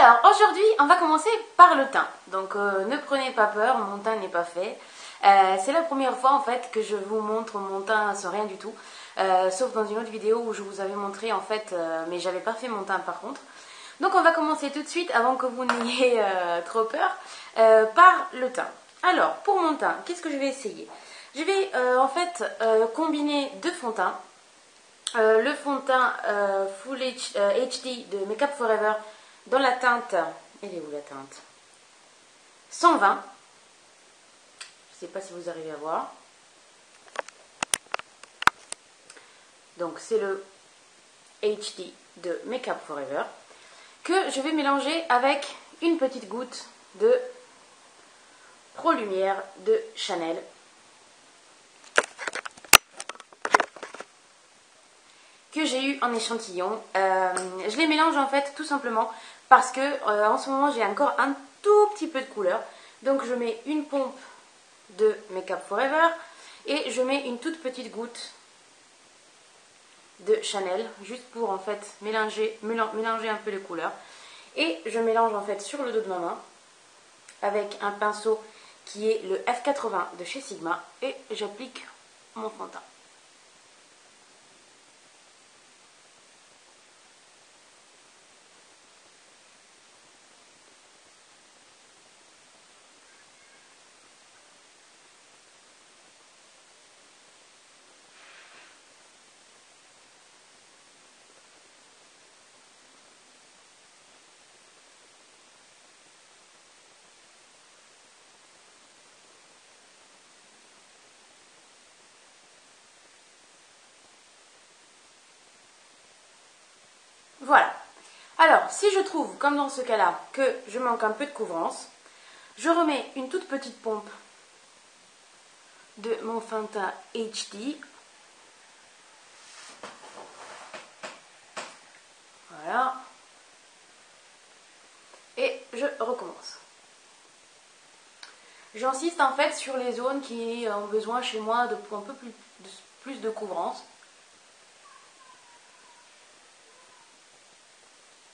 Alors, aujourd'hui, on va commencer par le teint. Donc, ne prenez pas peur, mon teint n'est pas fait. C'est la première fois, en fait, que je vous montre mon teint sans rien du tout. Sauf dans une autre vidéo où je vous avais montré, en fait, mais j'avais pas fait mon teint par contre. Donc, on va commencer tout de suite, avant que vous n'ayez trop peur, par le teint. Alors, pour mon teint, qu'est-ce que je vais essayer? Je vais, en fait, combiner deux fonds de teint. Le fond de teint Full HD de Make Up For Ever dans la teinte, elle est où la teinte 120. Je ne sais pas si vous arrivez à voir. Donc c'est le HD de Make Up For Ever que je vais mélanger avec une petite goutte de Pro Lumière de Chanel. Que j'ai eu en échantillon. Je les mélange en fait tout simplement parce que en ce moment j'ai encore un tout petit peu de couleur. Donc je mets une pompe de Make Up For Ever et je mets une toute petite goutte de Chanel juste pour en fait mélanger un peu les couleurs. Et je mélange en fait sur le dos de ma main avec un pinceau qui est le F80 de chez Sigma et j'applique mon fond de teint. Voilà. Alors, si je trouve, comme dans ce cas-là, que je manque un peu de couvrance, je remets une toute petite pompe de mon fond de teint HD. Voilà. Et je recommence. J'insiste en fait sur les zones qui ont besoin chez moi de un peu plus de couvrance.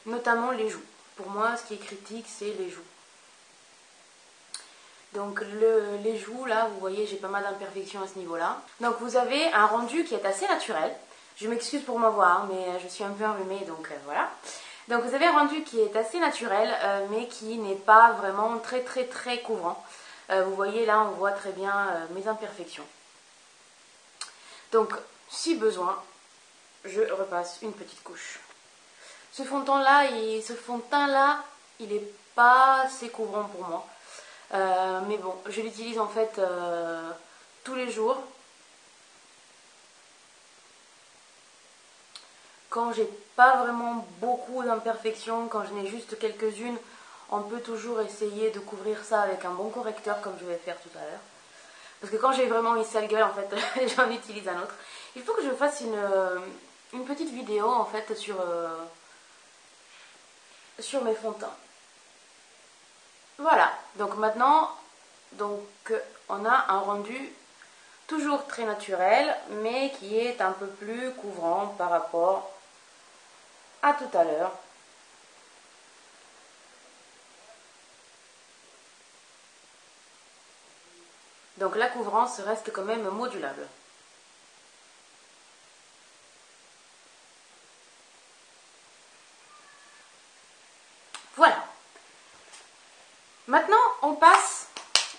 Notamment les joues. Pour moi, ce qui est critique, c'est les joues. Donc les joues, là, vous voyez, j'ai pas mal d'imperfections à ce niveau-là. Donc vous avez un rendu qui est assez naturel. Je m'excuse pour ma voix, hein, mais je suis un peu enrhumée, donc voilà. Donc vous avez un rendu qui est assez naturel, mais qui n'est pas vraiment très couvrant. Vous voyez, là, on voit très bien mes imperfections. Donc, si besoin, je repasse une petite couche. Ce fond de teint-là, il n'est pas assez couvrant pour moi. Mais bon, je l'utilise en fait tous les jours. Quand j'ai pas vraiment beaucoup d'imperfections, quand j'en ai juste quelques-unes, on peut toujours essayer de couvrir ça avec un bon correcteur comme je vais faire tout à l'heure. Parce que quand j'ai vraiment une sale gueule, en fait, j'en utilise un autre. Il faut que je fasse une petite vidéo en fait sur mes fonds de teint. Voilà, donc maintenant, on a un rendu toujours très naturel, mais qui est un peu plus couvrant par rapport à tout à l'heure. Donc la couvrance reste quand même modulable. Voilà. Maintenant, on passe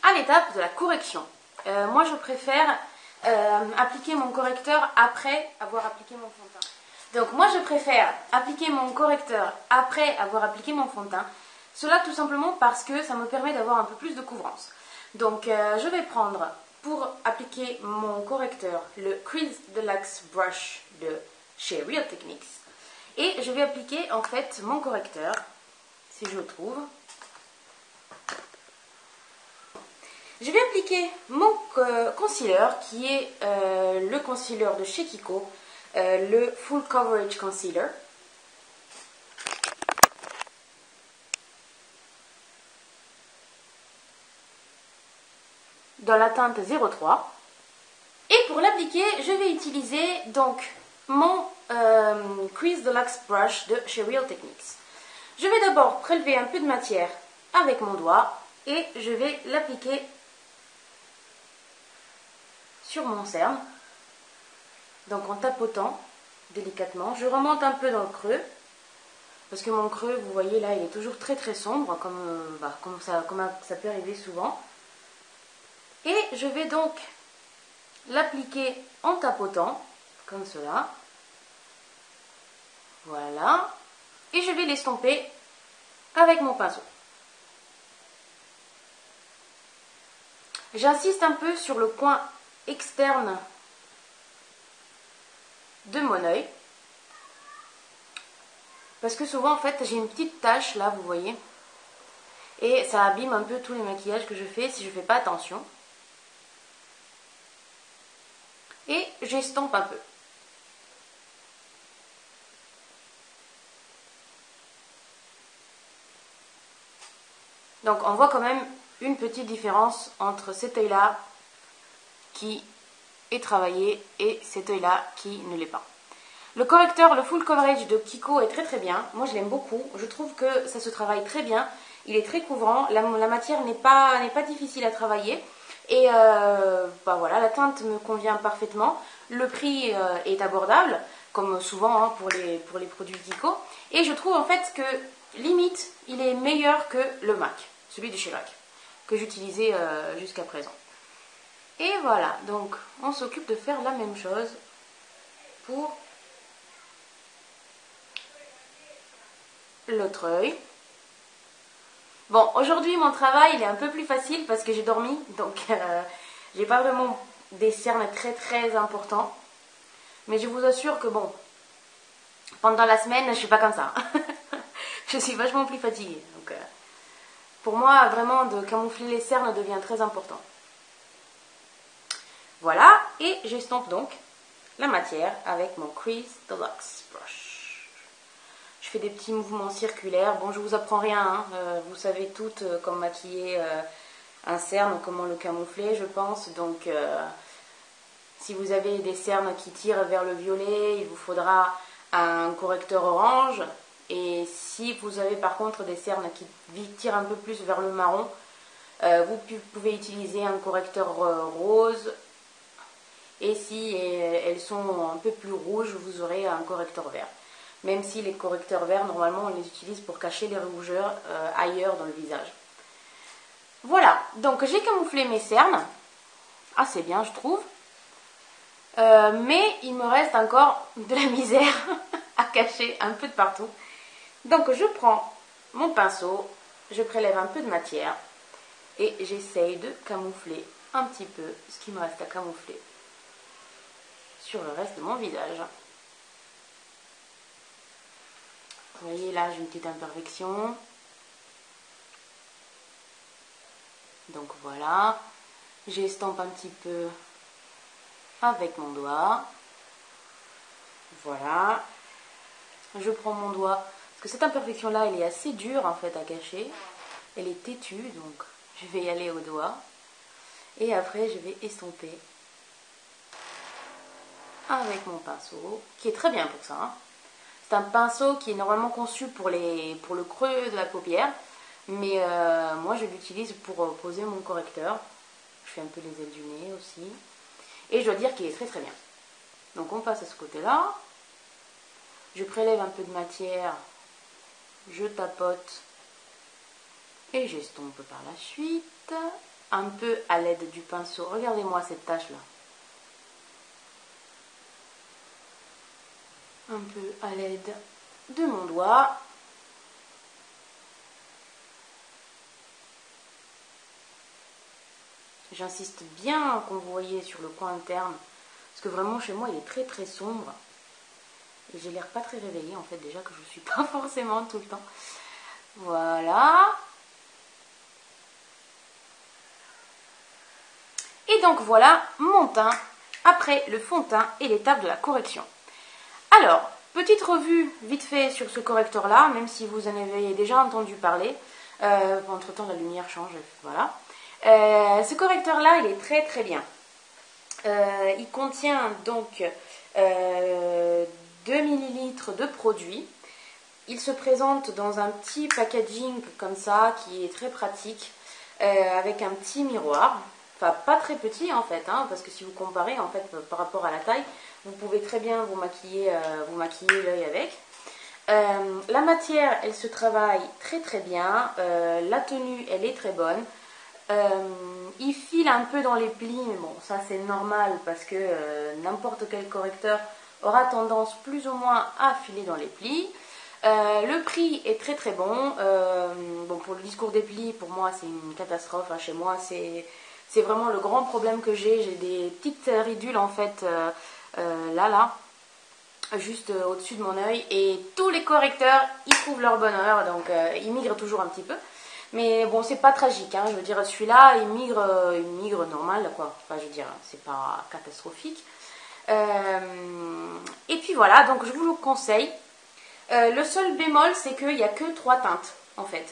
à l'étape de la correction. Moi, je préfère appliquer mon correcteur après avoir appliqué mon fond de teint. Donc moi, je préfère appliquer mon correcteur après avoir appliqué mon fond de teint. Cela tout simplement parce que ça me permet d'avoir un peu plus de couvrance. Donc je vais prendre, pour appliquer mon correcteur, le Crease Deluxe Brush de chez Real Techniques. Et je vais appliquer en fait mon correcteur, si je le trouve. Je vais appliquer mon concealer qui est le concealer de chez Kiko, le Full Coverage Concealer. Dans la teinte 03. Et pour l'appliquer, je vais utiliser donc mon Crease Deluxe Brush de chez Real Techniques. Je vais d'abord prélever un peu de matière avec mon doigt et je vais l'appliquer sur mon cerne. Donc en tapotant délicatement, je remonte un peu dans le creux. Parce que mon creux, vous voyez là, il est toujours très très sombre, comme ça peut arriver souvent. Et je vais donc l'appliquer en tapotant, comme cela. Voilà. Et je vais l'estomper avec mon pinceau. J'insiste un peu sur le coin externe de mon œil. Parce que souvent, en fait, j'ai une petite tache, là, vous voyez. Et ça abîme un peu tous les maquillages que je fais si je ne fais pas attention. Et j'estompe un peu. Donc, on voit quand même une petite différence entre cet œil-là qui est travaillé et cet œil-là qui ne l'est pas. Le correcteur, le full coverage de Kiko est très très bien. Moi je l'aime beaucoup. Je trouve que ça se travaille très bien. Il est très couvrant. La matière n'est pas difficile à travailler. Et voilà, la teinte me convient parfaitement. Le prix est abordable, comme souvent pour les produits Kiko. Et je trouve en fait que limite, il est meilleur que le MAC, celui de chez MAC, que j'utilisais jusqu'à présent. Et voilà, donc on s'occupe de faire la même chose pour l'autre œil. Bon, aujourd'hui mon travail il est un peu plus facile parce que j'ai dormi, donc j'ai pas vraiment des cernes très très importants. Mais je vous assure que bon, pendant la semaine je suis pas comme ça. Je suis vachement plus fatiguée. Donc pour moi vraiment de camoufler les cernes devient très important. Voilà, et j'estompe donc la matière avec mon Crease Deluxe Brush. Je fais des petits mouvements circulaires. Bon, je vous apprends rien, hein. Vous savez toutes comment maquiller un cerne, comment le camoufler, je pense. Donc, si vous avez des cernes qui tirent vers le violet, il vous faudra un correcteur orange. Et si vous avez par contre des cernes qui tirent un peu plus vers le marron, vous pouvez utiliser un correcteur rose. Et si elles sont un peu plus rouges, vous aurez un correcteur vert. Même si les correcteurs verts, normalement, on les utilise pour cacher les rougeurs ailleurs dans le visage. Voilà, donc j'ai camouflé mes cernes. Assez bien, je trouve. Mais il me reste encore de la misère à cacher un peu de partout. Donc je prends mon pinceau, je prélève un peu de matière et j'essaye de camoufler un petit peu ce qui me reste à camoufler sur le reste de mon visage. Vous voyez là j'ai une petite imperfection. Donc voilà. J'estompe un petit peu avec mon doigt. Voilà. Je prends mon doigt. Parce que cette imperfection là elle est assez dure en fait à cacher. Elle est têtue donc je vais y aller au doigt. Et après je vais estomper avec mon pinceau. Qui est très bien pour ça. Hein. C'est un pinceau qui est normalement conçu pour le creux de la paupière. Mais moi je l'utilise pour poser mon correcteur. Je fais un peu les ailes du nez aussi. Et je dois dire qu'il est très très bien. Donc on passe à ce côté-là. Je prélève un peu de matière. Je tapote. Et j'estompe par la suite. Un peu à l'aide du pinceau. Regardez-moi cette tache-là. Un peu à l'aide de mon doigt. J'insiste bien, comme vous voyez, sur le coin interne. Parce que vraiment, chez moi, il est très très sombre. Et j'ai l'air pas très réveillée, en fait, déjà que je ne suis pas forcément tout le temps. Voilà. Et donc, voilà mon teint après le fond de teint et l'étape de la correction. Alors, petite revue vite fait sur ce correcteur-là, même si vous en avez déjà entendu parler. Entre-temps, la lumière change, voilà. Ce correcteur-là, il est très très bien. Il contient donc 2 ml de produit. il se présente dans un petit packaging comme ça, qui est très pratique, avec un petit miroir. Enfin, pas très petit en fait, hein, parce que si vous comparez en fait par rapport à la taille, vous pouvez très bien vous maquiller l'œil avec. La matière, elle se travaille très très bien. La tenue, elle est très bonne. Il file un peu dans les plis, mais bon, ça c'est normal parce que n'importe quel correcteur aura tendance plus ou moins à filer dans les plis. Le prix est très très bon. Bon, pour le discours des plis, pour moi c'est une catastrophe. Hein. Chez moi, c'est vraiment le grand problème que j'ai. J'ai des petites ridules en fait là, juste au-dessus de mon œil. Et tous les correcteurs, ils trouvent leur bonheur, donc ils migrent toujours un petit peu. Mais bon, c'est pas tragique, hein. Je veux dire, celui-là, il migre normal, quoi. Enfin, je veux dire, c'est pas catastrophique. Et puis voilà, donc je vous le conseille. Le seul bémol, c'est qu'il n'y a que 3 teintes, en fait.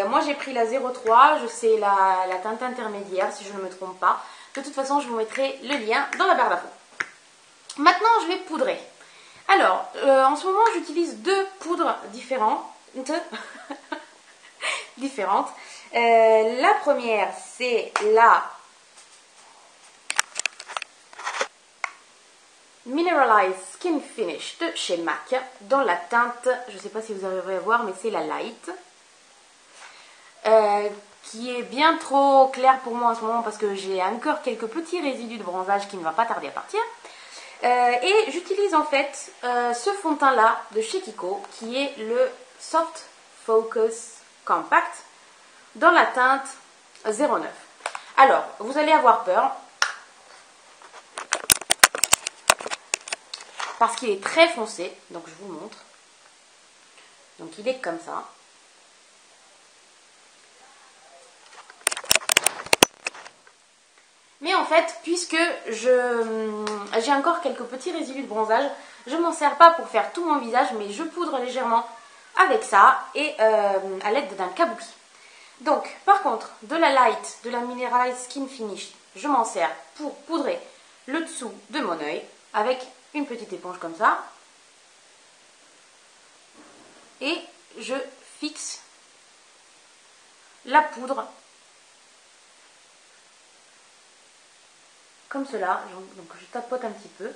Moi, j'ai pris la 03, je sais la teinte intermédiaire, si je ne me trompe pas. De toute façon, je vous mettrai le lien dans la barre d'infos. Maintenant, je vais poudrer. Alors, en ce moment, j'utilise 2 poudres différentes. La première, c'est la Mineralized Skin Finish de chez MAC, dans la teinte, je ne sais pas si vous arriverez à voir, mais c'est la Light, qui est bien trop claire pour moi en ce moment parce que j'ai encore quelques petits résidus de bronzage qui ne va pas tarder à partir. Et j'utilise en fait ce fond de teint là de chez Kiko, qui est le Soft Focus Compact dans la teinte 09. Alors, vous allez avoir peur parce qu'il est très foncé, donc je vous montre. Donc il est comme ça. Mais en fait, puisque j'ai encore quelques petits résidus de bronzage, je ne m'en sers pas pour faire tout mon visage, mais je poudre légèrement avec ça et à l'aide d'un kabuki. Donc, par contre, de la Light, de la Mineralized Skin Finish, je m'en sers pour poudrer le dessous de mon œil avec une petite éponge comme ça. Et je fixe la poudre comme cela. Donc je tapote un petit peu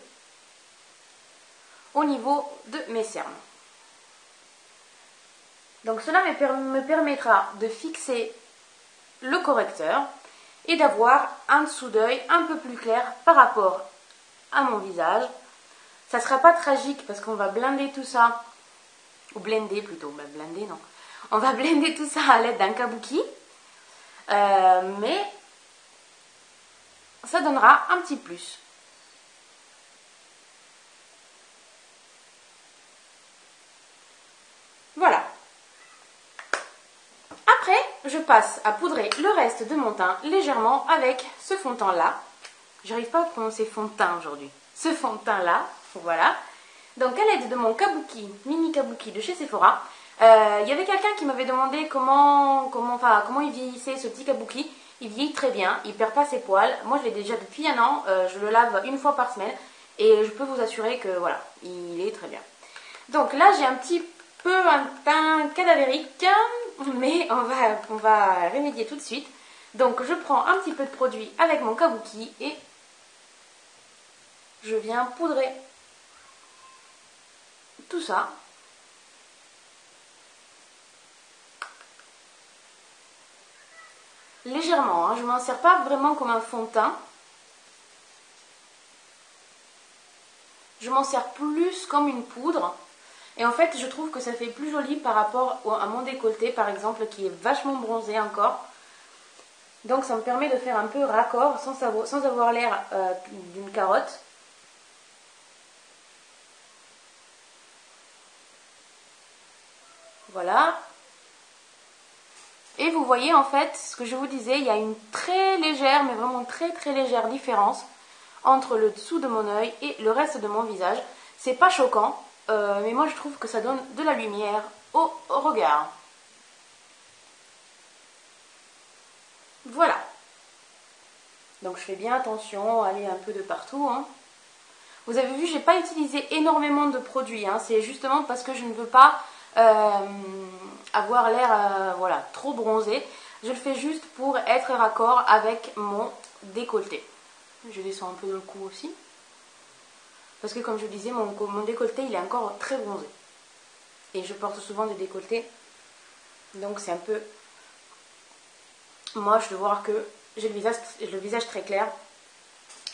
au niveau de mes cernes. Donc cela me permettra de fixer le correcteur et d'avoir un dessous d'œil un peu plus clair par rapport à mon visage. Ça ne sera pas tragique parce qu'on va blinder tout ça, ou blender plutôt, blender non. On va blender tout ça à l'aide d'un kabuki, mais ça donnera un petit plus. Voilà. Après, je passe à poudrer le reste de mon teint légèrement avec ce fond de teint là. J'arrive pas à prononcer fond de teint aujourd'hui. Ce fond de teint là, voilà. Donc à l'aide de mon kabuki, mini kabuki de chez Sephora, il y avait quelqu'un qui m'avait demandé comment il vieillissait ce petit kabuki. Il vieillit très bien, il perd pas ses poils. Moi je l'ai déjà depuis un an, je le lave une fois par semaine et je peux vous assurer que voilà, il est très bien. Donc là j'ai un petit peu un teint cadavérique, mais on va remédier tout de suite. Donc je prends un petit peu de produit avec mon kabuki et je viens poudrer tout ça. Légèrement, hein, je ne m'en sers pas vraiment comme un fond de teint. Je m'en sers plus comme une poudre. Et en fait, je trouve que ça fait plus joli par rapport à mon décolleté, par exemple, qui est vachement bronzé encore. Donc ça me permet de faire un peu raccord sans avoir l'air d'une carotte. Voilà. Et vous voyez en fait, ce que je vous disais, il y a une très légère, mais vraiment très très légère différence entre le dessous de mon œil et le reste de mon visage. C'est pas choquant, mais moi je trouve que ça donne de la lumière au regard. Voilà. Donc je fais bien attention à aller un peu de partout. Hein. Vous avez vu, j'ai pas utilisé énormément de produits. Hein. C'est justement parce que je ne veux pas avoir l'air voilà, trop bronzé. Je le fais juste pour être raccord avec mon décolleté. Je descends un peu dans le cou aussi. Parce que comme je disais, mon décolleté il est encore très bronzé. Et je porte souvent des décolletés. Donc c'est un peu moche de voir que j'ai le visage très clair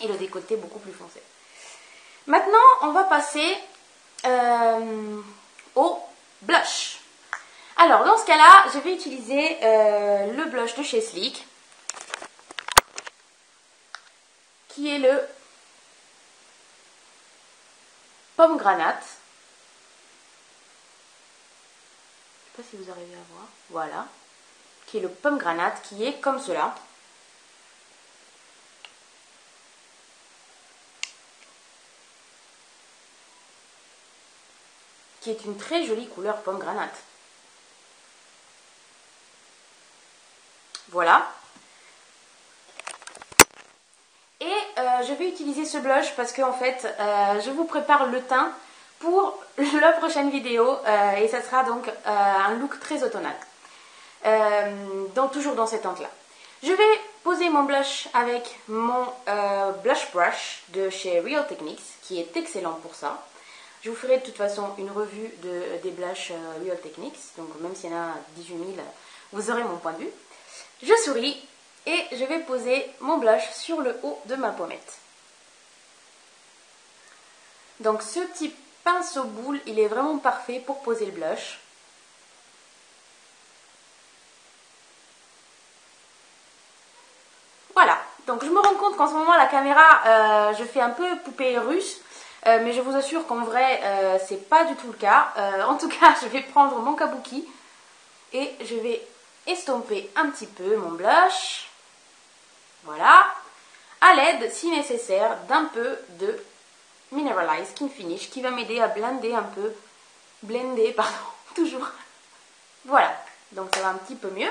et le décolleté beaucoup plus foncé. Maintenant, on va passer au blush. Alors, dans ce cas-là, je vais utiliser le blush de chez Sleek, qui est le Pomme Granate. Je ne sais pas si vous arrivez à voir. Voilà. Qui est le Pomme Granate, qui est comme cela. Qui est une très jolie couleur Pomme Granate. Voilà. Et je vais utiliser ce blush parce que en fait, je vous prépare le teint pour la prochaine vidéo et ça sera donc un look très automnal. Donc toujours dans cette teinte là. Je vais poser mon blush avec mon blush brush de chez Real Techniques qui est excellent pour ça. Je vous ferai de toute façon une revue des blushs Real Techniques, donc même s'il y en a 18 000, vous aurez mon point de vue. Je souris et je vais poser mon blush sur le haut de ma pommette. Donc ce petit pinceau boule, il est vraiment parfait pour poser le blush. Voilà, donc je me rends compte qu'en ce moment la caméra, je fais un peu poupée russe, mais je vous assure qu'en vrai, c'est pas du tout le cas. En tout cas, je vais prendre mon kabuki et je vais estomper un petit peu mon blush. Voilà, à l'aide, si nécessaire, d'un peu de Mineralize Skin Finish qui va m'aider à blender, toujours. Voilà, donc ça va un petit peu mieux.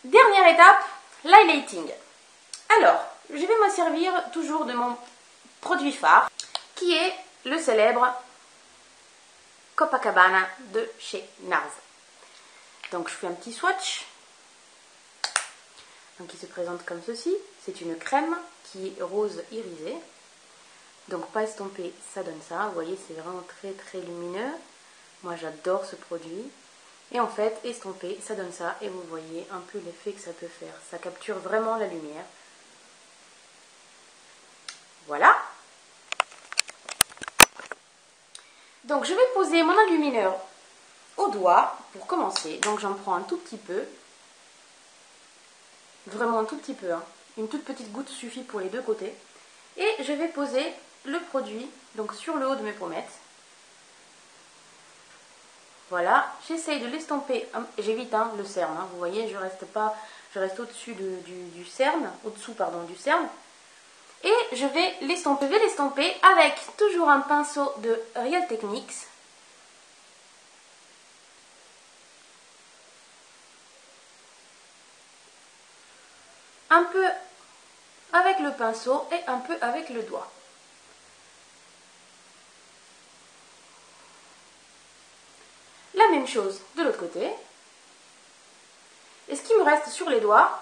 Dernière étape, l'highlighting. Alors, je vais me servir toujours de mon produit phare qui est le célèbre Copacabana de chez NARS. Donc je fais un petit swatch. Donc il se présente comme ceci. C'est une crème qui est rose irisée. Donc pas estompé, ça donne ça. Vous voyez, c'est vraiment très très lumineux. Moi j'adore ce produit. Et en fait, estompé, ça donne ça. Et vous voyez un peu l'effet que ça peut faire. Ça capture vraiment la lumière. Voilà. Donc je vais poser mon enlumineur au doigt pour commencer. Donc j'en prends un tout petit peu. Vraiment un tout petit peu. Hein. Une toute petite goutte suffit pour les deux côtés. Et je vais poser le produit donc sur le haut de mes pommettes. Voilà, j'essaye de l'estomper, j'évite hein, le cerne, hein, vous voyez, je reste au-dessus du cerne, du cerne. Et je vais l'estomper avec toujours un pinceau de Real Techniques. Un peu avec le pinceau et un peu avec le doigt. La même chose de l'autre côté. Et ce qui me reste sur les doigts,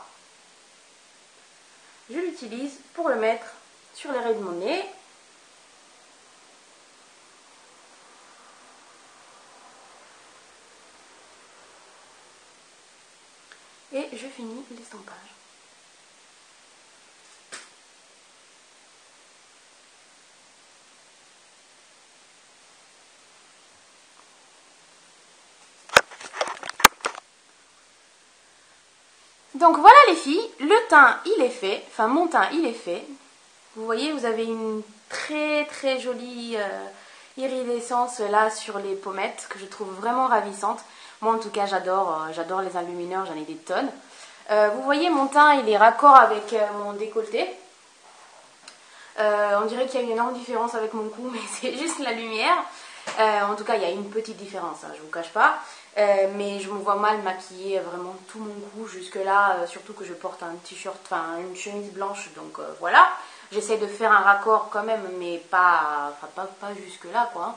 je l'utilise pour le mettre sur les raies de mon nez. Et je finis l'estompage. Donc voilà les filles, le teint il est fait, enfin mon teint il est fait. Vous voyez, vous avez une très très jolie iridescence là sur les pommettes que je trouve vraiment ravissante. Moi en tout cas j'adore les enlumineurs, j'en ai des tonnes. Vous voyez mon teint il est raccord avec mon décolleté. On dirait qu'il y a une énorme différence avec mon cou mais c'est juste la lumière. En tout cas il y a une petite différence, hein, je ne vous cache pas. Mais je me vois mal maquiller vraiment tout mon cou jusque là, surtout que je porte un t-shirt, enfin une chemise blanche, donc voilà. J'essaie de faire un raccord quand même, mais pas jusque là quoi.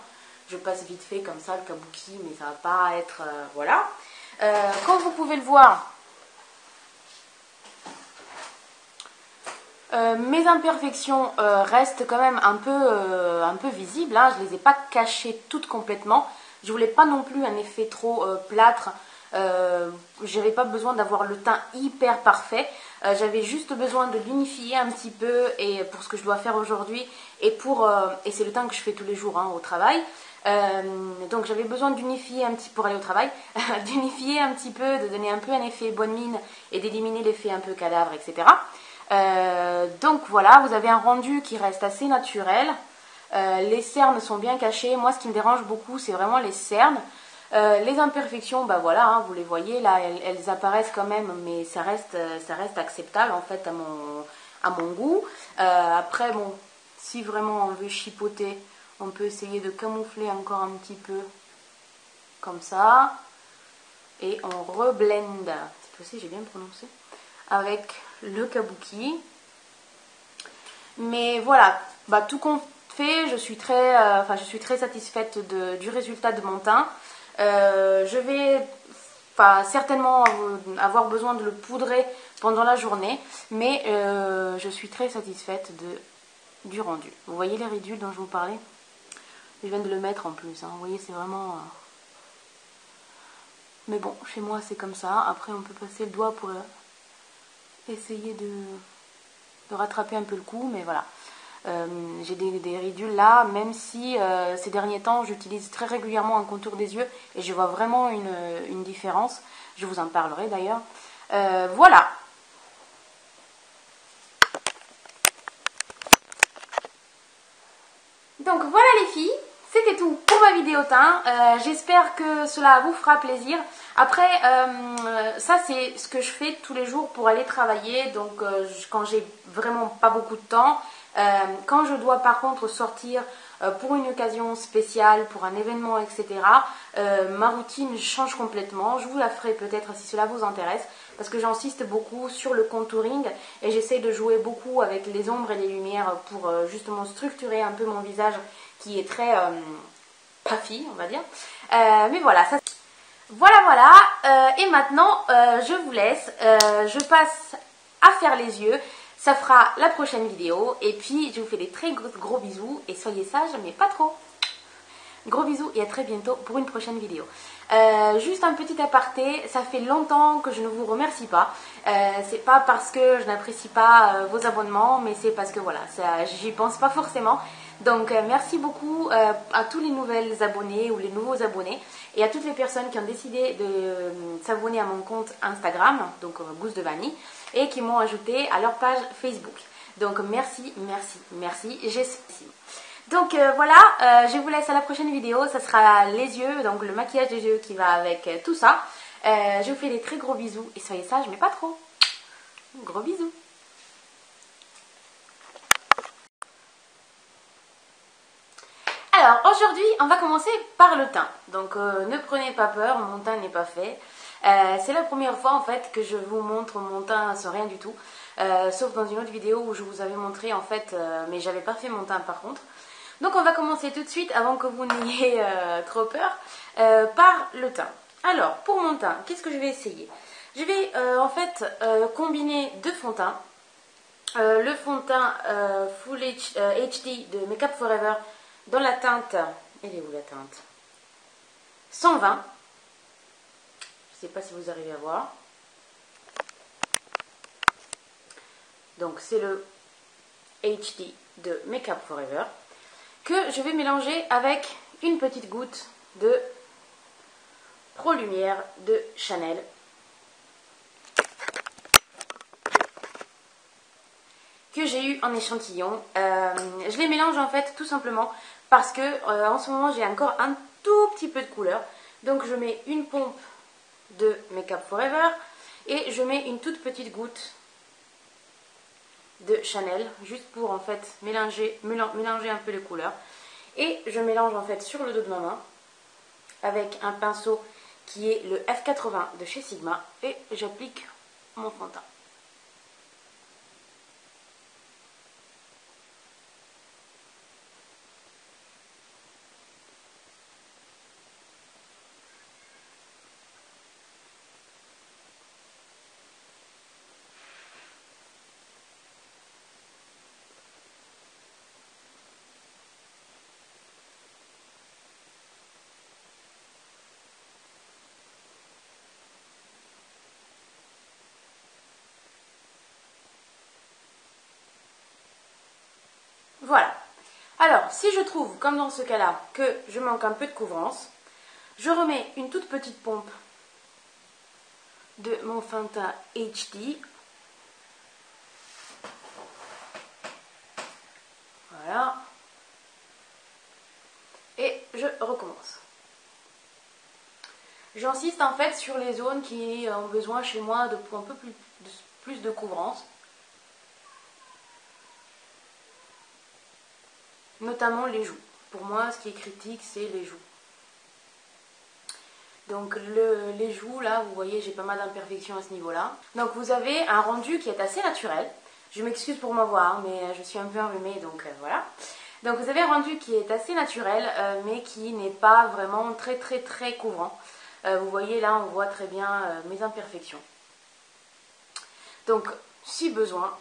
je passe vite fait comme ça le kabuki, mais ça va pas être... voilà. Comme vous pouvez le voir, mes imperfections restent quand même un peu visibles, hein. Je ne les ai pas cachées toutes complètement. Je voulais pas non plus un effet trop plâtre. J'avais pas besoin d'avoir le teint hyper parfait. J'avais juste besoin de l'unifier un petit peu et pour ce que je dois faire aujourd'hui et c'est le teint que je fais tous les jours, hein, au travail. Donc j'avais besoin d'unifier un petit pour aller au travail, d'unifier un petit peu, de donner un peu un effet bonne mine et d'éliminer l'effet un peu cadavre, etc. Donc voilà, vous avez un rendu qui reste assez naturel. Les cernes sont bien cachées. Moi, ce qui me dérange beaucoup, c'est vraiment les cernes. Les imperfections, bah voilà, hein, vous les voyez là, elles apparaissent quand même, mais ça reste acceptable en fait à mon goût. Après, bon, si vraiment on veut chipoter, on peut essayer de camoufler encore un petit peu comme ça et on reblende. Cette fois-ci, j'ai bien prononcé avec le kabuki. Mais voilà, bah, tout compte fait, je suis très satisfaite du résultat de mon teint. Je vais certainement avoir besoin de le poudrer pendant la journée, mais je suis très satisfaite du rendu. Vous voyez les ridules dont je vous parlais? Je viens de le mettre en plus, hein. Vous voyez, c'est vraiment... Mais bon, chez moi c'est comme ça. Après on peut passer le doigt pour essayer de rattraper un peu le coup, mais voilà. J'ai des ridules là, même si ces derniers temps j'utilise très régulièrement un contour des yeux et je vois vraiment une différence. Je vous en parlerai d'ailleurs. Voilà. Donc voilà les filles, c'était tout pour ma vidéo teint. J'espère que cela vous fera plaisir. Après, ça c'est ce que je fais tous les jours pour aller travailler. Donc quand j'ai vraiment pas beaucoup de temps. Quand je dois par contre sortir pour une occasion spéciale, pour un événement, etc., ma routine change complètement. Je vous la ferai peut-être si cela vous intéresse, parce que j'insiste beaucoup sur le contouring et j'essaie de jouer beaucoup avec les ombres et les lumières pour justement structurer un peu mon visage qui est très puffy, on va dire. Mais voilà, ça... Voilà. Et maintenant, je vous laisse. Je passe à faire les yeux. Ça fera la prochaine vidéo. Et puis, je vous fais des très gros bisous. Et soyez sages, mais pas trop. Gros bisous et à très bientôt pour une prochaine vidéo. Juste un petit aparté, ça fait longtemps que je ne vous remercie pas. C'est pas parce que je n'apprécie pas vos abonnements, mais c'est parce que voilà, j'y pense pas forcément. Donc merci beaucoup à tous les nouvelles abonnés ou les nouveaux abonnés et à toutes les personnes qui ont décidé de s'abonner à mon compte Instagram, donc Gousse de Vanille, et qui m'ont ajouté à leur page Facebook. Donc merci, j'estime. Donc voilà, je vous laisse à la prochaine vidéo, ça sera les yeux, donc le maquillage des yeux qui va avec tout ça. Je vous fais des très gros bisous et soyez sages mais pas trop. Gros bisous. Alors aujourd'hui on va commencer par le teint, donc ne prenez pas peur, mon teint n'est pas fait. C'est la première fois en fait que je vous montre mon teint sans rien du tout, sauf dans une autre vidéo où je vous avais montré en fait, mais j'avais pas fait mon teint par contre. Donc on va commencer tout de suite, avant que vous n'ayez trop peur, par le teint. Alors, pour mon teint, qu'est-ce que je vais essayer? Je vais en fait combiner deux fonds de teint. Le fond de teint Full HD de Make Up Forever dans la teinte, elle est où la teinte? 120. Je ne sais pas si vous arrivez à voir. Donc c'est le HD de Make Up Forever, que je vais mélanger avec une petite goutte de Pro Lumière de Chanel. Que j'ai eu en échantillon. Je les mélange en fait tout simplement parce que en ce moment j'ai encore un tout petit peu de couleur. Donc je mets une pompe de Make Up Forever et je mets une toute petite goutte de Chanel, juste pour en fait mélanger un peu les couleurs. Et je mélange en fait sur le dos de ma main avec un pinceau qui est le F80 de chez Sigma et j'applique mon fond de teint. Alors, si je trouve, comme dans ce cas-là, que je manque un peu de couvrance, je remets une toute petite pompe de mon fond de teint HD. Voilà. Et je recommence. J'insiste en fait sur les zones qui ont besoin chez moi de un peu plus de couvrance. Notamment les joues. Pour moi, ce qui est critique, c'est les joues. Donc les joues, là, vous voyez, j'ai pas mal d'imperfections à ce niveau-là. Donc vous avez un rendu qui est assez naturel. Je m'excuse pour ma voix, hein, mais je suis un peu enrhumée, donc voilà. Donc vous avez un rendu qui est assez naturel, mais qui n'est pas vraiment très couvrant. Vous voyez, là, on voit très bien mes imperfections. Donc, si besoin,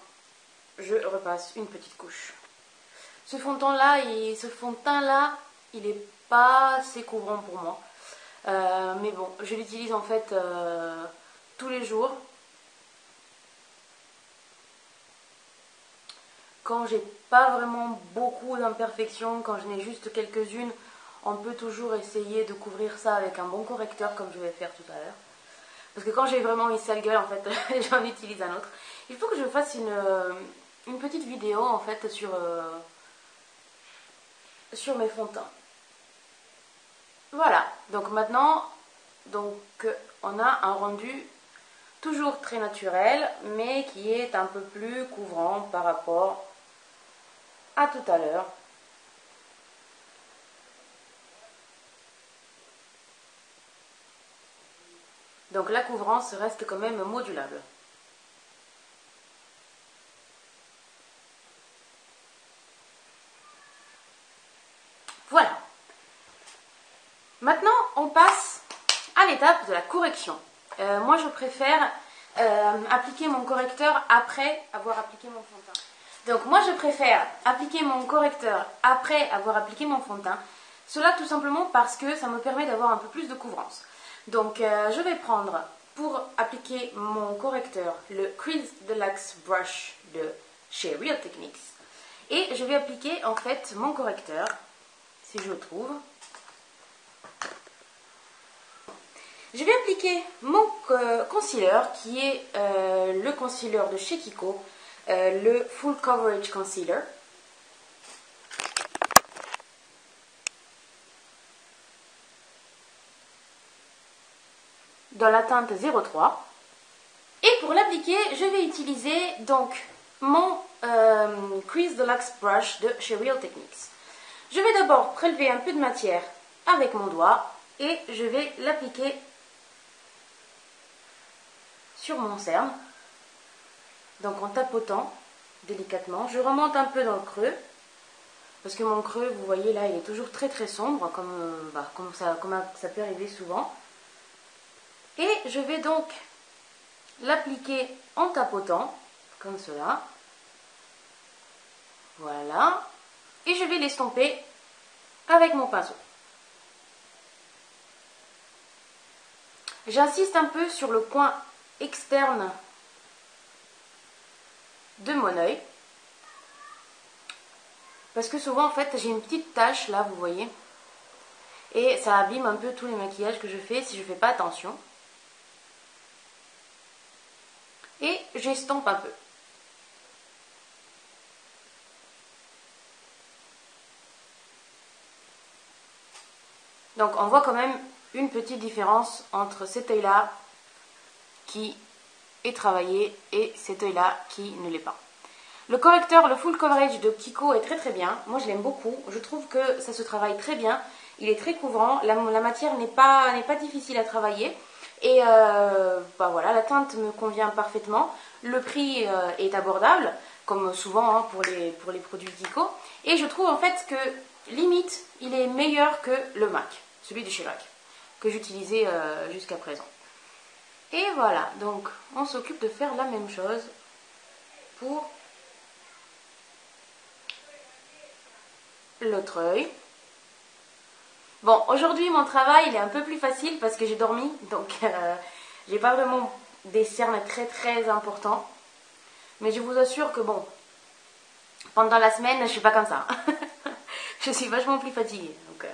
je repasse une petite couche. Ce fond de teint-là, il n'est pas assez couvrant pour moi. Mais bon, je l'utilise en fait tous les jours. Quand j'ai pas vraiment beaucoup d'imperfections, quand j'en ai juste quelques-unes, on peut toujours essayer de couvrir ça avec un bon correcteur comme je vais faire tout à l'heure. Parce que quand j'ai vraiment une sale gueule, en fait, j'en utilise un autre. Il faut que je fasse une petite vidéo en fait sur mes fonds de teint. Voilà, donc maintenant, on a un rendu toujours très naturel, mais qui est un peu plus couvrant par rapport à tout à l'heure. Donc la couvrance reste quand même modulable. Voilà. Maintenant, on passe à l'étape de la correction. Moi, je préfère appliquer mon correcteur après avoir appliqué mon fond de teint. Donc moi, je préfère appliquer mon correcteur après avoir appliqué mon fond de teint. Cela tout simplement parce que ça me permet d'avoir un peu plus de couvrance. Donc je vais prendre, pour appliquer mon correcteur, le Crease Deluxe Brush de chez Real Techniques. Et je vais appliquer en fait mon correcteur, si je le trouve. Je vais appliquer mon concealer qui est le concealer de chez Kiko, le Full Coverage Concealer. Dans la teinte 03. Et pour l'appliquer, je vais utiliser donc mon Crease Deluxe Brush de chez Real Techniques. Je vais d'abord prélever un peu de matière avec mon doigt et je vais l'appliquer sur mon cerne. Donc en tapotant délicatement, je remonte un peu dans le creux. Parce que mon creux, vous voyez là, il est toujours très sombre, comme ça peut arriver souvent. Et je vais donc l'appliquer en tapotant, comme cela. Voilà. Et je vais l'estomper avec mon pinceau. J'insiste un peu sur le coin externe de mon œil. Parce que souvent, en fait, j'ai une petite tache, là, vous voyez. Et ça abîme un peu tous les maquillages que je fais si je ne fais pas attention. Et j'estompe un peu. Donc on voit quand même une petite différence entre cet œil-là qui est travaillé et cet œil-là qui ne l'est pas. Le correcteur, le Full Coverage de Kiko est très bien. Moi je l'aime beaucoup. Je trouve que ça se travaille très bien. Il est très couvrant. La matière n'est pas difficile à travailler. Et voilà, la teinte me convient parfaitement. Le prix est abordable, comme souvent pour les produits Kiko. Et je trouve en fait que limite, il est meilleur que le MAC, celui de chez MAC, que j'utilisais jusqu'à présent. Et voilà, donc on s'occupe de faire la même chose pour l'autre œil. Bon, aujourd'hui mon travail il est un peu plus facile parce que j'ai dormi, donc j'ai pas vraiment des cernes très importants. Mais je vous assure que bon, pendant la semaine je suis pas comme ça. je suis vachement plus fatiguée. Donc,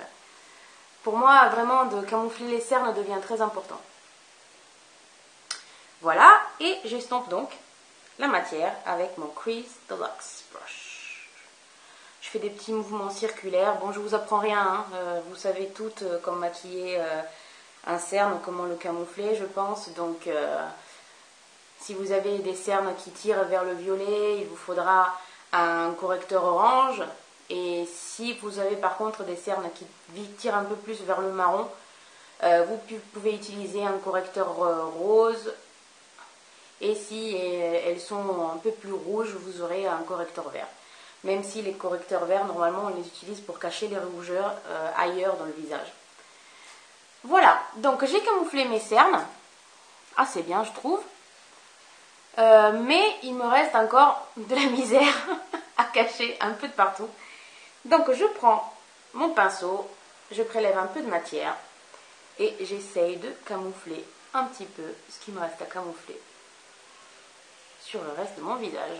pour moi, vraiment, de camoufler les cernes devient très important. Voilà, et j'estompe donc la matière avec mon Crease Deluxe Brush. Je fais des petits mouvements circulaires. Bon, je vous apprends rien, hein. Vous savez toutes comment maquiller un cerne, comment le camoufler, je pense. Donc, si vous avez des cernes qui tirent vers le violet, il vous faudra un correcteur orange. Et si vous avez par contre des cernes qui tirent un peu plus vers le marron, vous pouvez utiliser un correcteur rose. Et si elles sont un peu plus rouges, vous aurez un correcteur vert. Même si les correcteurs verts, normalement, on les utilise pour cacher les rougeurs ailleurs dans le visage. Voilà, donc j'ai camouflé mes cernes. Assez bien, je trouve. Mais il me reste encore de la misère à cacher un peu de partout. Donc je prends mon pinceau, je prélève un peu de matière et j'essaye de camoufler un petit peu ce qui me reste à camoufler sur le reste de mon visage.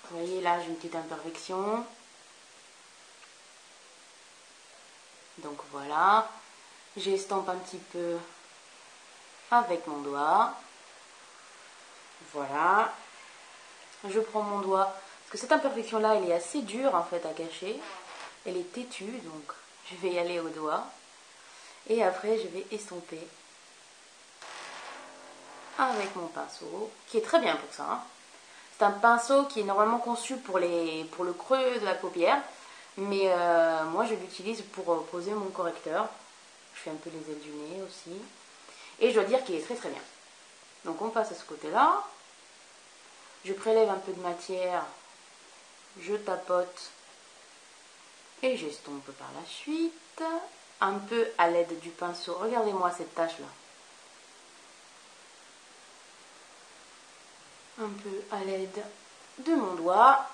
Vous voyez là, j'ai une petite imperfection. Donc voilà, j'estompe un petit peu avec mon doigt. Voilà. Je prends mon doigt, parce que cette imperfection là, elle est assez dure en fait à cacher. Elle est têtue, donc je vais y aller au doigt. Et après, je vais estomper avec mon pinceau, qui est très bien pour ça. Hein. C'est un pinceau qui est normalement conçu pour le creux de la paupière. Mais moi, je l'utilise pour poser mon correcteur. Je fais un peu les ailes du nez aussi. Et je dois dire qu'il est très très bien. Donc on passe à ce côté-là. Je prélève un peu de matière. Je tapote. Et j'estompe par la suite. Un peu à l'aide du pinceau. Regardez-moi cette tache-là. Un peu à l'aide de mon doigt.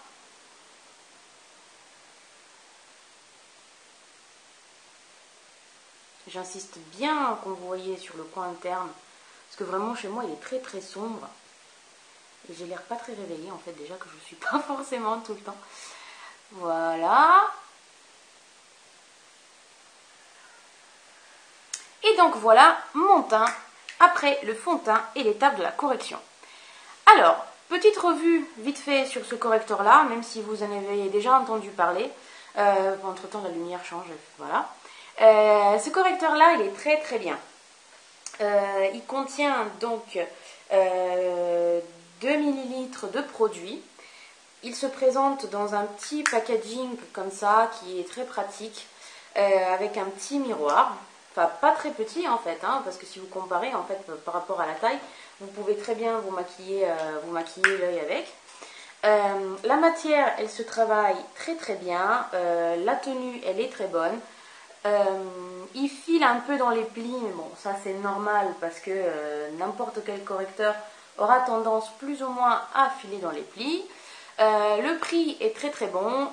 J'insiste bien qu'on voyez sur le coin interne. Parce que vraiment chez moi il est très très sombre. Et j'ai l'air pas très réveillée en fait déjà que je ne suis pas forcément tout le temps. Voilà. Et donc voilà mon teint après le fond de teint et l'étape de la correction. Alors, petite revue vite fait sur ce correcteur là, même si vous en avez déjà entendu parler. Entre temps la lumière change, voilà. Ce correcteur là il est très très bien. Il contient donc 2 ml de produit. Il se présente dans un petit packaging comme ça qui est très pratique avec un petit miroir. Enfin, pas très petit en fait, hein, parce que si vous comparez en fait par rapport à la taille, vous pouvez très bien vous maquiller l'œil avec. La matière, elle se travaille très très bien. La tenue, elle est très bonne. Il file un peu dans les plis, mais bon, ça c'est normal parce que n'importe quel correcteur aura tendance plus ou moins à filer dans les plis. Le prix est très très bon.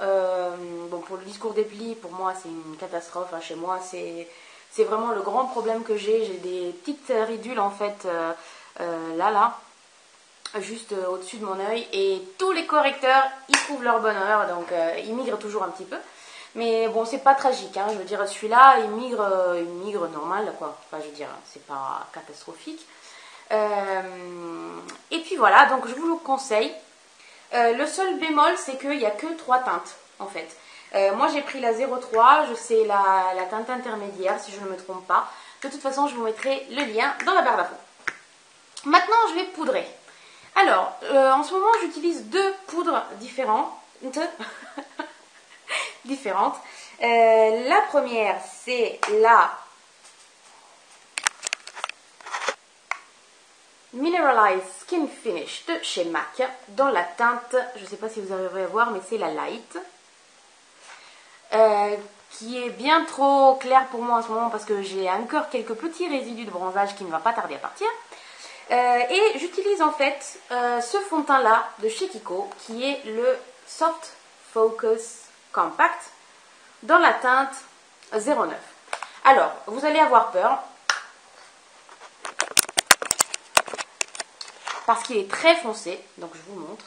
Bon, pour le discours des plis, pour moi c'est une catastrophe. Hein, chez moi, c'est vraiment le grand problème que j'ai. J'ai des petites ridules en fait là, juste au-dessus de mon œil. Et tous les correcteurs, ils trouvent leur bonheur, donc ils migrent toujours un petit peu. Mais bon, c'est pas tragique, hein. Je veux dire, celui-là, il migre normal, quoi. Enfin, je veux dire, c'est pas catastrophique. Et puis voilà, donc je vous le conseille. Le seul bémol, c'est qu'il n'y a que 3 teintes, en fait. Moi, j'ai pris la 03, je sais la teinte intermédiaire, si je ne me trompe pas. De toute façon, je vous mettrai le lien dans la barre d'infos. Maintenant, je vais poudrer. Alors, en ce moment, j'utilise 2 poudres différentes. La première, c'est la Mineralized Skin Finish de chez MAC dans la teinte, je ne sais pas si vous arriverez à voir, mais c'est la Light. Qui est bien trop claire pour moi en ce moment parce que j'ai encore quelques petits résidus de bronzage qui ne va pas tarder à partir. Et j'utilise en fait ce fond de teint là de chez Kiko qui est le Soft Focus Compact dans la teinte 09. Alors, vous allez avoir peur parce qu'il est très foncé, donc je vous montre.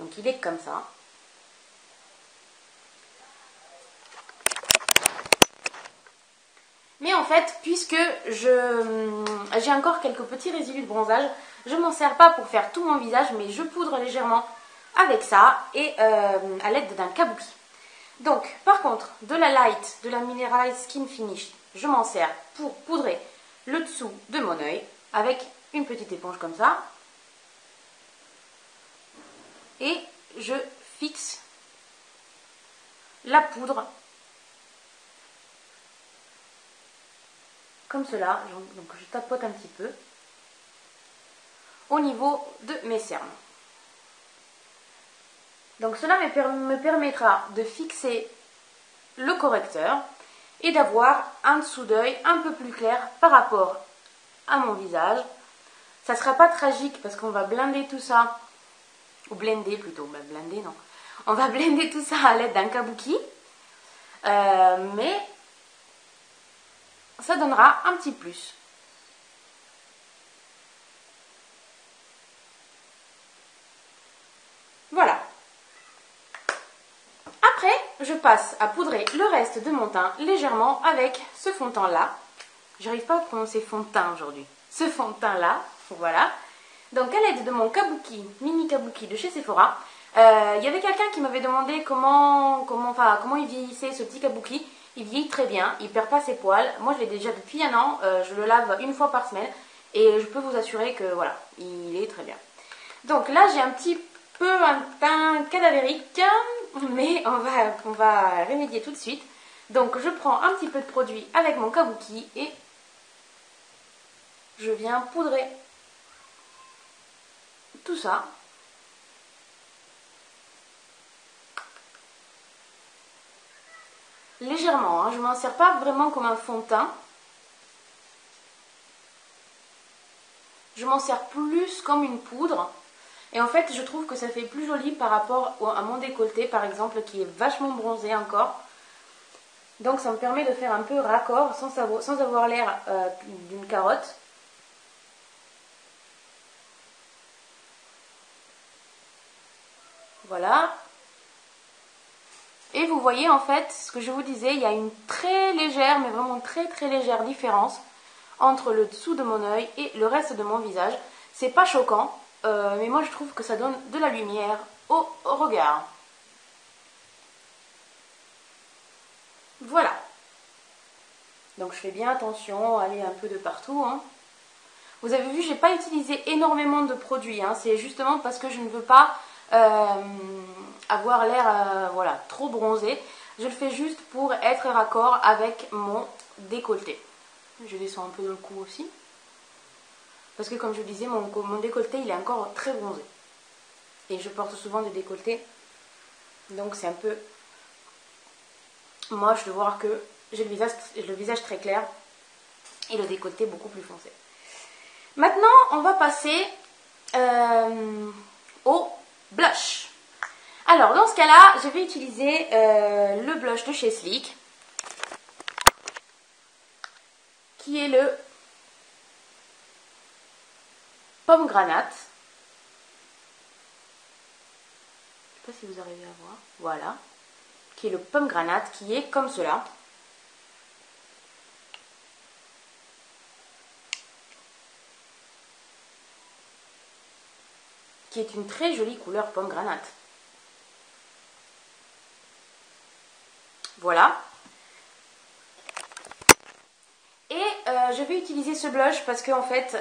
Donc il est comme ça, Mais en fait, puisque j'ai encore quelques petits résidus de bronzage, je ne m'en sers pas pour faire tout mon visage, mais je poudre légèrement avec ça et à l'aide d'un kabuki. Donc, par contre, de la Light, de la Mineralized Skin Finish, je m'en sers pour poudrer le dessous de mon œil avec une petite éponge comme ça. Et je fixe la poudre comme cela. Donc, je tapote un petit peu au niveau de mes cernes. Donc cela me permettra de fixer le correcteur et d'avoir un dessous d'œil un peu plus clair par rapport à mon visage. Ça ne sera pas tragique parce qu'on va blinder tout ça, ou blender plutôt, blinder non. On va blender tout ça à l'aide d'un kabuki, mais ça donnera un petit plus. Voilà. Après, je passe à poudrer le reste de mon teint légèrement avec ce fond de teint là. J'arrive pas à prononcer fond de teint aujourd'hui. Ce fond de teint là, voilà. Donc à l'aide de mon kabuki, mini kabuki de chez Sephora, il y avait quelqu'un qui m'avait demandé comment il vieillissait ce petit kabuki. Il vieillit très bien, il perd pas ses poils. Moi je l'ai déjà depuis un an, je le lave une fois par semaine et je peux vous assurer que voilà, il est très bien. Donc là j'ai un petit peu un teint cadavérique, mais on va remédier tout de suite. Donc je prends un petit peu de produit avec mon kabuki et je viens poudrer tout ça. Légèrement, hein, je ne m'en sers pas vraiment comme un fond de teint. Je m'en sers plus comme une poudre. Et en fait, je trouve que ça fait plus joli par rapport à mon décolleté, par exemple, qui est vachement bronzé encore. Donc ça me permet de faire un peu raccord sans avoir l'air d'une carotte. Voilà. Et vous voyez en fait, ce que je vous disais, il y a une très légère, mais vraiment très très légère différence entre le dessous de mon œil et le reste de mon visage. C'est pas choquant, mais moi je trouve que ça donne de la lumière au regard. Voilà. Donc je fais bien attention à aller un peu de partout. Hein. Vous avez vu, j'ai pas utilisé énormément de produits. Hein. C'est justement parce que je ne veux pas avoir l'air voilà, trop bronzé. Je le fais juste pour être raccord avec mon décolleté. Je descends un peu dans le cou aussi. Parce que comme je disais, mon décolleté il est encore très bronzé. Et je porte souvent des décolletés. Donc c'est un peu moche de voir que j'ai le visage très clair et le décolleté beaucoup plus foncé. Maintenant, on va passer au blush. Alors, dans ce cas-là, je vais utiliser le blush de chez Sleek, qui est le Pomme Granate. Je ne sais pas si vous arrivez à voir. Voilà. Qui est le Pomme Granate, qui est comme cela. Qui est une très jolie couleur Pomme Granate. Voilà. Et je vais utiliser ce blush parce que en fait,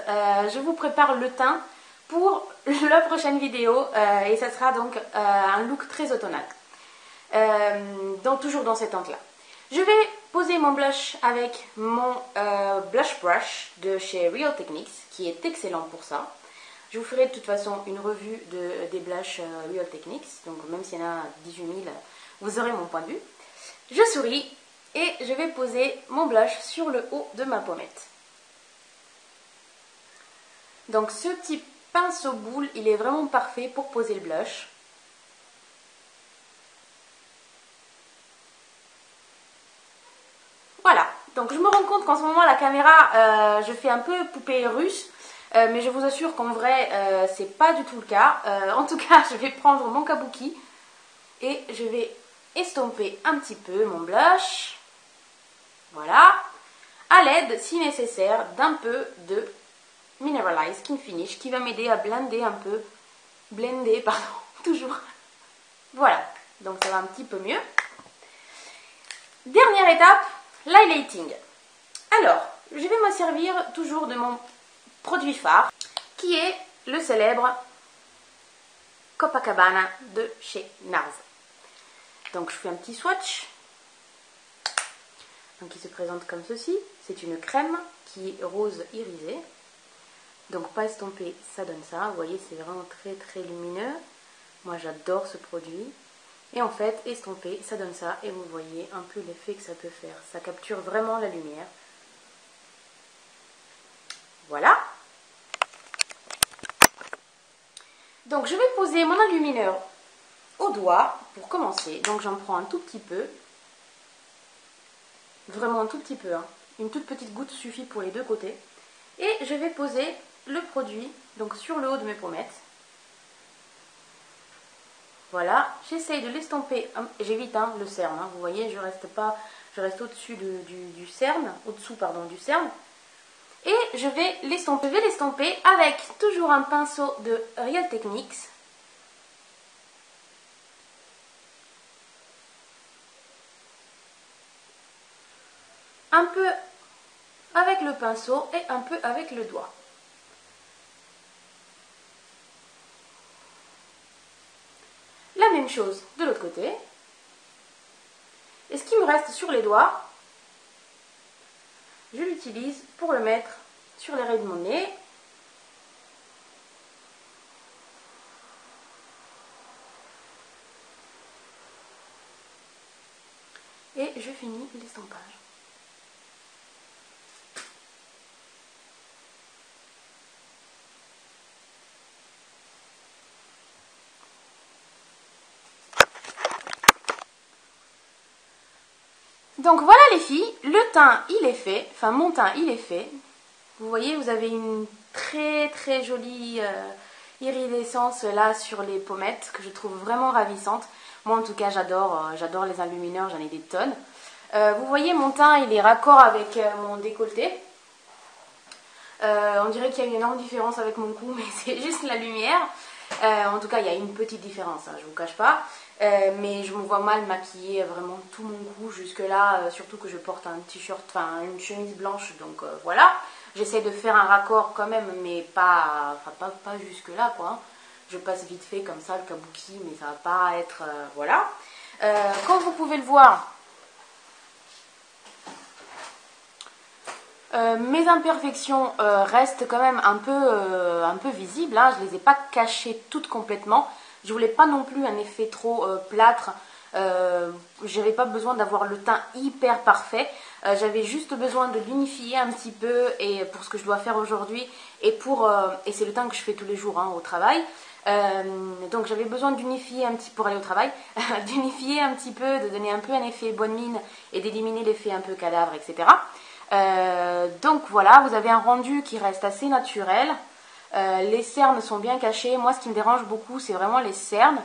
je vous prépare le teint pour la prochaine vidéo et ça sera donc un look très automnal. Donc toujours dans cette teinte là. Je vais poser mon blush avec mon blush brush de chez Real Techniques qui est excellent pour ça. Je vous ferai de toute façon une revue des blushs Real Techniques, donc même s'il y en a 18 000, vous aurez mon point de vue. Je souris et je vais poser mon blush sur le haut de ma pommette. Donc ce petit pinceau boule, il est vraiment parfait pour poser le blush. Voilà, donc je me rends compte qu'en ce moment la caméra, je fais un peu poupée russe, mais je vous assure qu'en vrai, c'est pas du tout le cas. En tout cas, je vais prendre mon kabuki et je vais estomper un petit peu mon blush. Voilà. à l'aide, si nécessaire, d'un peu de Mineralize Skin Finish qui va m'aider à blender, pardon, toujours. Voilà, donc ça va un petit peu mieux. Dernière étape, l'highlighting. Alors, je vais me servir toujours de mon produit phare qui est le célèbre Copacabana de chez NARS. Donc je fais un petit swatch. Donc il se présente comme ceci. C'est une crème qui est rose irisée. Donc pas estompé, ça donne ça. Vous voyez, c'est vraiment très très lumineux. Moi j'adore ce produit. Et en fait, estompé, ça donne ça. Et vous voyez un peu l'effet que ça peut faire. Ça capture vraiment la lumière. Voilà. Donc je vais poser mon enlumineur au doigt pour commencer. Donc j'en prends un tout petit peu. Vraiment un tout petit peu. Hein. Une toute petite goutte suffit pour les deux côtés. Et je vais poser le produit donc sur le haut de mes pommettes. Voilà. J'essaye de l'estomper. J'évite hein, le cerne. Hein. Vous voyez, je reste au-dessus du cerne. Au-dessous, pardon, du cerne. Et je vais l'estomper avec toujours un pinceau de Real Techniques. Un peu avec le pinceau et un peu avec le doigt. La même chose de l'autre côté. Et ce qui me reste sur les doigts, je l'utilise pour le mettre sur les raies de mon nez. Et je finis l'estampage. Donc voilà les filles, le teint il est fait, enfin mon teint il est fait. Vous voyez, vous avez une très très jolie iridescence là sur les pommettes que je trouve vraiment ravissante. Moi en tout cas j'adore les enlumineurs, j'en ai des tonnes. Vous voyez mon teint il est raccord avec mon décolleté. On dirait qu'il y a une énorme différence avec mon cou mais c'est juste la lumière. En tout cas il y a une petite différence, hein, je ne vous cache pas. Mais je me vois mal maquiller vraiment tout mon cou jusque là, surtout que je porte un t-shirt, enfin une chemise blanche, donc voilà. J'essaie de faire un raccord quand même, mais pas jusque là quoi. Je passe vite fait comme ça le kabuki, mais ça va pas être, voilà. Comme vous pouvez le voir, mes imperfections restent quand même un peu visibles, hein. Je ne les ai pas cachées toutes complètement. Je voulais pas non plus un effet trop plâtre. J'avais pas besoin d'avoir le teint hyper parfait. J'avais juste besoin de l'unifier un petit peu et pour ce que je dois faire aujourd'hui et c'est le teint que je fais tous les jours hein, au travail. Donc j'avais besoin d'unifier un petit pour aller au travail, d'unifier un petit peu, de donner un peu un effet bonne mine et d'éliminer l'effet un peu cadavre, etc. Donc voilà, vous avez un rendu qui reste assez naturel. Les cernes sont bien cachées. Moi, ce qui me dérange beaucoup, c'est vraiment les cernes.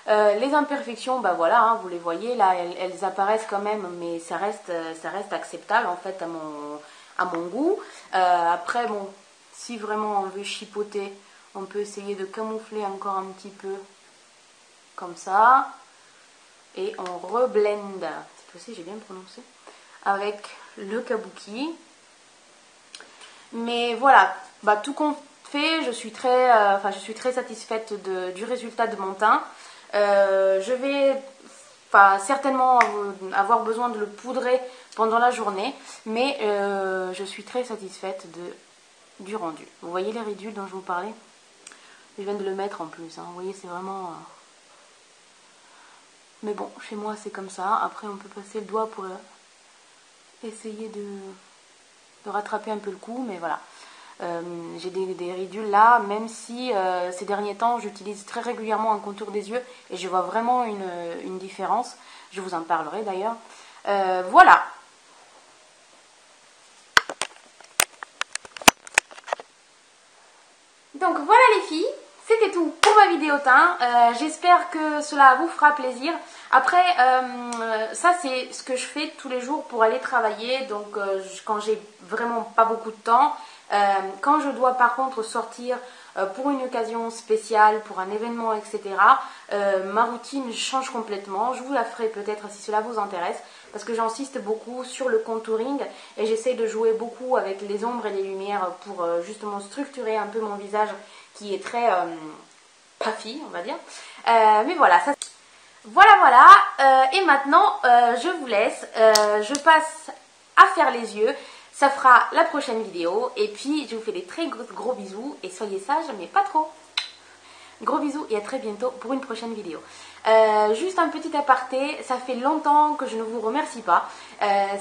Les imperfections, bah voilà, hein, vous les voyez, là, elles apparaissent quand même, mais ça reste acceptable, en fait, à mon goût. Après, bon, si vraiment on veut chipoter, on peut essayer de camoufler encore un petit peu, comme ça. Et on reblende, cette fois-ci, j'ai bien prononcé, avec le kabuki. Mais voilà, bah, tout compte fait, je suis très satisfaite du résultat de mon teint. Je vais certainement avoir besoin de le poudrer pendant la journée, mais je suis très satisfaite du rendu. Vous voyez les ridules dont je vous parlais? Je viens de le mettre en plus, hein. Vous voyez, c'est vraiment... Mais bon, chez moi c'est comme ça. Après on peut passer le doigt pour essayer de rattraper un peu le coup, mais voilà. J'ai des ridules là, même si ces derniers temps j'utilise très régulièrement un contour des yeux et je vois vraiment une différence. Je vous en parlerai d'ailleurs. Voilà. Donc voilà les filles, c'était tout tout pour ma vidéo teint. J'espère que cela vous fera plaisir. Après, ça c'est ce que je fais tous les jours pour aller travailler. Donc quand j'ai vraiment pas beaucoup de temps, quand je dois par contre sortir pour une occasion spéciale, pour un événement, etc., ma routine change complètement. Je vous la ferai peut-être si cela vous intéresse, parce que j'insiste beaucoup sur le contouring et j'essaie de jouer beaucoup avec les ombres et les lumières pour justement structurer un peu mon visage qui est très puffy, on va dire. Mais voilà, ça... Voilà. Et maintenant, je vous laisse. Je passe à faire les yeux. Ça fera la prochaine vidéo. Et puis, je vous fais des très gros bisous. Et soyez sages, mais pas trop. Gros bisous et à très bientôt pour une prochaine vidéo. Juste un petit aparté, ça fait longtemps que je ne vous remercie pas.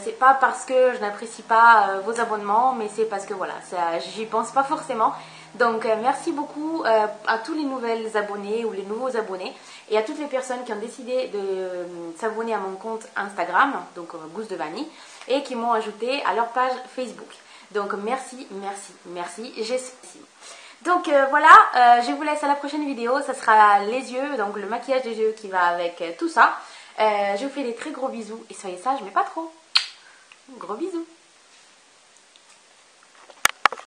C'est pas parce que je n'apprécie pas vos abonnements, mais c'est parce que voilà, j'y pense pas forcément. Donc merci beaucoup à tous les nouvelles abonnés ou les nouveaux abonnés et à toutes les personnes qui ont décidé de s'abonner à mon compte Instagram, donc Gousse de Vanille, et qui m'ont ajouté à leur page Facebook. Donc merci, j'estime. Donc voilà, je vous laisse à la prochaine vidéo, ça sera les yeux, donc le maquillage des yeux qui va avec tout ça. Je vous fais des très gros bisous et soyez sages mais pas trop. Gros bisous.